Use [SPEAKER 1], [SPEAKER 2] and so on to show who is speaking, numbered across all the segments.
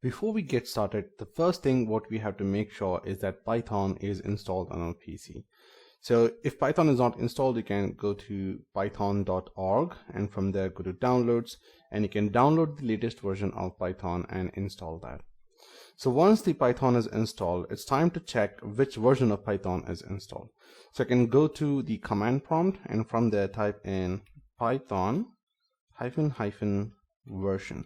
[SPEAKER 1] Before we get started, the first thing what we have to make sure is that Python is installed on our PC. So if Python is not installed, you can go to python.org and from there go to downloads, and you can download the latest version of Python and install that. So once the Python is installed, it's time to check which version of Python is installed. So I can go to the command prompt and from there type in Python --version.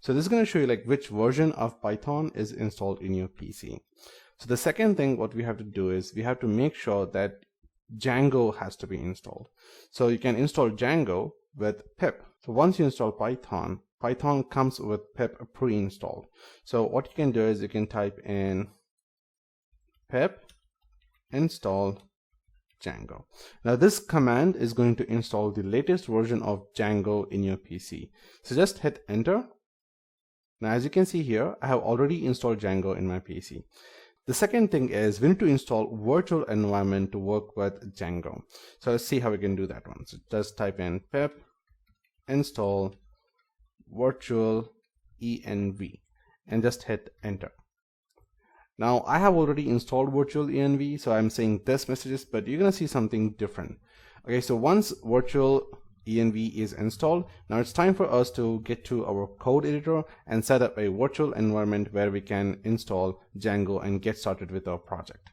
[SPEAKER 1] So this is going to show you like which version of Python is installed in your PC. So the second thing what we have to do is we have to make sure that Django has to be installed. So you can install Django with pip. So once you install Python, Python comes with pip pre-installed. So what you can do is you can type in pip install Django. Now this command is going to install the latest version of Django in your PC. So just hit enter. Now as you can see here, I have already installed Django in my PC. The second thing is we need to install virtual environment to work with Django. So let's see how we can do that one. So just type in pip install virtual env and just hit enter. Now I have already installed virtual env, so I'm saying this messages, but you're gonna see something different. Okay, so once virtual env is installed, now it's time for us to get to our code editor and set up a virtual environment where we can install Django and get started with our project.